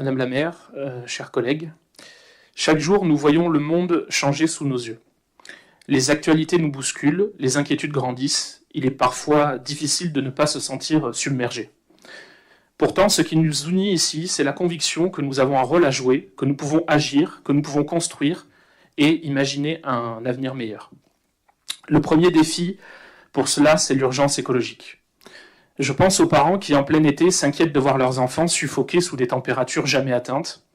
Madame la maire, chers collègues, chaque jour nous voyons le monde changer sous nos yeux. Les actualités nous bousculent, les inquiétudes grandissent, il est parfois difficile de ne pas se sentir submergé. Pourtant, ce qui nous unit ici, c'est la conviction que nous avons un rôle à jouer, que nous pouvons agir, que nous pouvons construire et imaginer un avenir meilleur. Le premier défi pour cela, c'est l'urgence écologique. Je pense aux parents qui, en plein été, s'inquiètent de voir leurs enfants suffoquer sous des températures jamais atteintes.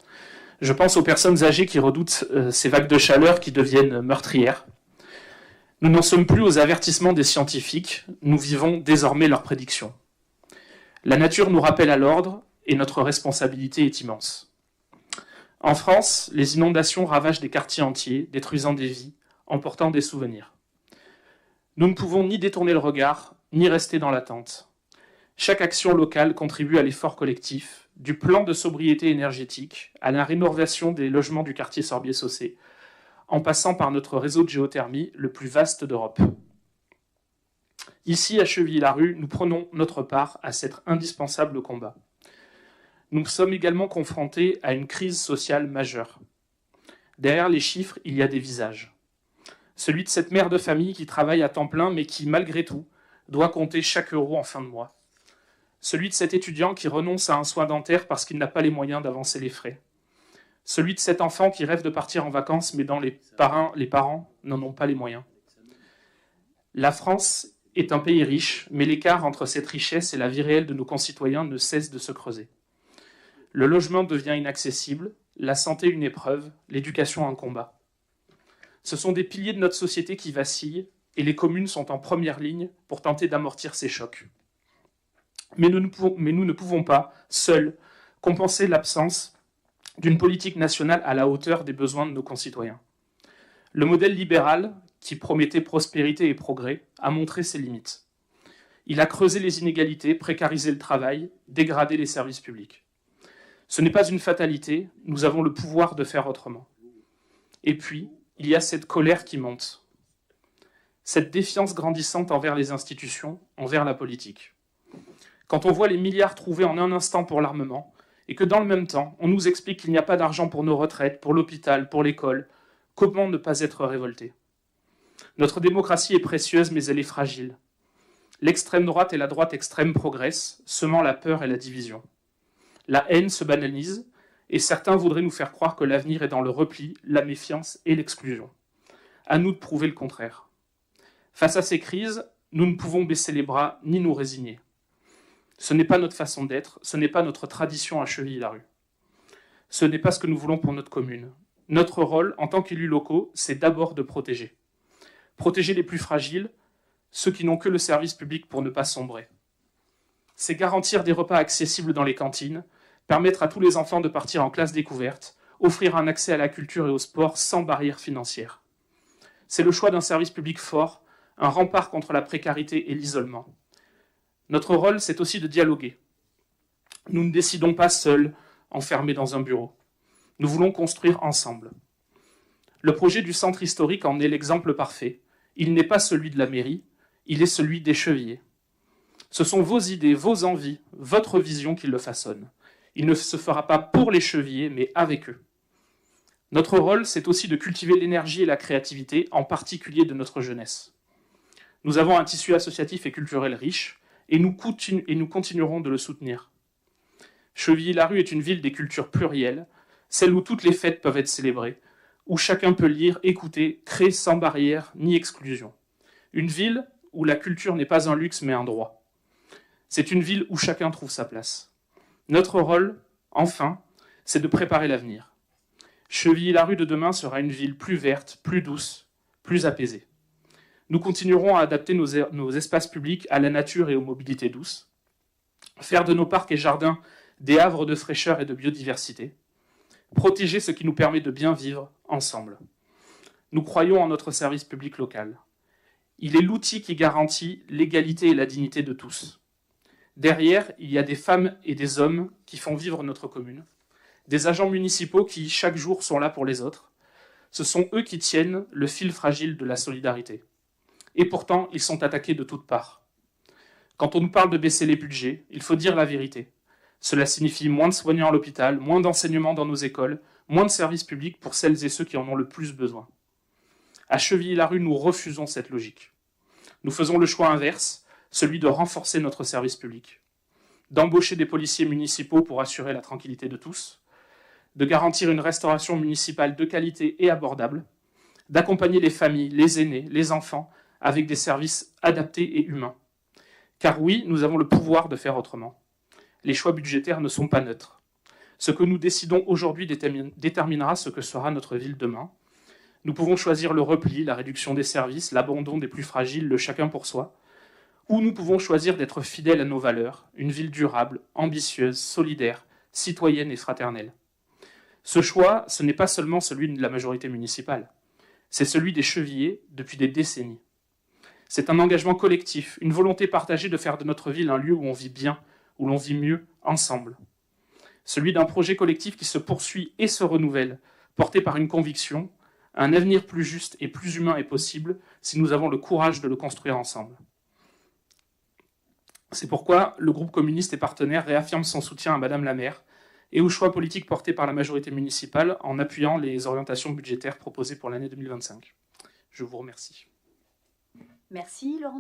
Je pense aux personnes âgées qui redoutent ces vagues de chaleur qui deviennent meurtrières. Nous n'en sommes plus aux avertissements des scientifiques, nous vivons désormais leurs prédictions. La nature nous rappelle à l'ordre et notre responsabilité est immense. En France, les inondations ravagent des quartiers entiers, détruisant des vies, emportant des souvenirs. Nous ne pouvons ni détourner le regard, ni rester dans l'attente. Chaque action locale contribue à l'effort collectif, du plan de sobriété énergétique à la rénovation des logements du quartier Sorbier-Saussé, en passant par notre réseau de géothermie le plus vaste d'Europe. Ici, à Chevilly-Larue, nous prenons notre part à cet indispensable combat. Nous sommes également confrontés à une crise sociale majeure. Derrière les chiffres, il y a des visages. Celui de cette mère de famille qui travaille à temps plein, mais qui, malgré tout, doit compter chaque euro en fin de mois. Celui de cet étudiant qui renonce à un soin dentaire parce qu'il n'a pas les moyens d'avancer les frais. Celui de cet enfant qui rêve de partir en vacances, mais dont les parents n'en ont pas les moyens. La France est un pays riche, mais l'écart entre cette richesse et la vie réelle de nos concitoyens ne cesse de se creuser. Le logement devient inaccessible, la santé une épreuve, l'éducation un combat. Ce sont des piliers de notre société qui vacillent, et les communes sont en première ligne pour tenter d'amortir ces chocs. Mais nous ne pouvons pas, seuls, compenser l'absence d'une politique nationale à la hauteur des besoins de nos concitoyens. Le modèle libéral, qui promettait prospérité et progrès, a montré ses limites. Il a creusé les inégalités, précarisé le travail, dégradé les services publics. Ce n'est pas une fatalité, nous avons le pouvoir de faire autrement. Et puis, il y a cette colère qui monte, cette défiance grandissante envers les institutions, envers la politique. Quand on voit les milliards trouvés en un instant pour l'armement, et que dans le même temps, on nous explique qu'il n'y a pas d'argent pour nos retraites, pour l'hôpital, pour l'école, comment ne pas être révolté ? Notre démocratie est précieuse, mais elle est fragile. L'extrême droite et la droite extrême progressent, semant la peur et la division. La haine se banalise, et certains voudraient nous faire croire que l'avenir est dans le repli, la méfiance et l'exclusion. À nous de prouver le contraire. Face à ces crises, nous ne pouvons baisser les bras ni nous résigner. Ce n'est pas notre façon d'être, ce n'est pas notre tradition à Chevilly-Larue. Ce n'est pas ce que nous voulons pour notre commune. Notre rôle, en tant qu'élus locaux, c'est d'abord de protéger. Protéger les plus fragiles, ceux qui n'ont que le service public pour ne pas sombrer. C'est garantir des repas accessibles dans les cantines, permettre à tous les enfants de partir en classe découverte, offrir un accès à la culture et au sport sans barrière financière. C'est le choix d'un service public fort, un rempart contre la précarité et l'isolement. Notre rôle, c'est aussi de dialoguer. Nous ne décidons pas seuls, enfermés dans un bureau. Nous voulons construire ensemble. Le projet du centre historique en est l'exemple parfait. Il n'est pas celui de la mairie, il est celui des Chevilliers. Ce sont vos idées, vos envies, votre vision qui le façonnent. Il ne se fera pas pour les Chevilliers, mais avec eux. Notre rôle, c'est aussi de cultiver l'énergie et la créativité, en particulier de notre jeunesse. Nous avons un tissu associatif et culturel riche, et nous continuerons de le soutenir. Chevilly-Larue est une ville des cultures plurielles, celle où toutes les fêtes peuvent être célébrées, où chacun peut lire, écouter, créer sans barrière ni exclusion. Une ville où la culture n'est pas un luxe mais un droit. C'est une ville où chacun trouve sa place. Notre rôle, enfin, c'est de préparer l'avenir. Chevilly-Larue de demain sera une ville plus verte, plus douce, plus apaisée. Nous continuerons à adapter nos espaces publics à la nature et aux mobilités douces, faire de nos parcs et jardins des havres de fraîcheur et de biodiversité, protéger ce qui nous permet de bien vivre ensemble. Nous croyons en notre service public local. Il est l'outil qui garantit l'égalité et la dignité de tous. Derrière, il y a des femmes et des hommes qui font vivre notre commune, des agents municipaux qui, chaque jour, sont là pour les autres. Ce sont eux qui tiennent le fil fragile de la solidarité. Et pourtant, ils sont attaqués de toutes parts. Quand on nous parle de baisser les budgets, il faut dire la vérité. Cela signifie moins de soignants à l'hôpital, moins d'enseignement dans nos écoles, moins de services publics pour celles et ceux qui en ont le plus besoin. À Chevilly-Larue, nous refusons cette logique. Nous faisons le choix inverse, celui de renforcer notre service public, d'embaucher des policiers municipaux pour assurer la tranquillité de tous, de garantir une restauration municipale de qualité et abordable, d'accompagner les familles, les aînés, les enfants avec des services adaptés et humains. Car oui, nous avons le pouvoir de faire autrement. Les choix budgétaires ne sont pas neutres. Ce que nous décidons aujourd'hui déterminera ce que sera notre ville demain. Nous pouvons choisir le repli, la réduction des services, l'abandon des plus fragiles, le chacun pour soi, ou nous pouvons choisir d'être fidèles à nos valeurs, une ville durable, ambitieuse, solidaire, citoyenne et fraternelle. Ce choix, ce n'est pas seulement celui de la majorité municipale, c'est celui des Chevillers depuis des décennies. C'est un engagement collectif, une volonté partagée de faire de notre ville un lieu où on vit bien, où l'on vit mieux, ensemble. Celui d'un projet collectif qui se poursuit et se renouvelle, porté par une conviction, un avenir plus juste et plus humain est possible si nous avons le courage de le construire ensemble. C'est pourquoi le groupe communiste et partenaire réaffirme son soutien à Madame la maire et aux choix politiques portés par la majorité municipale en appuyant les orientations budgétaires proposées pour l'année 2025. Je vous remercie. Merci Laurent.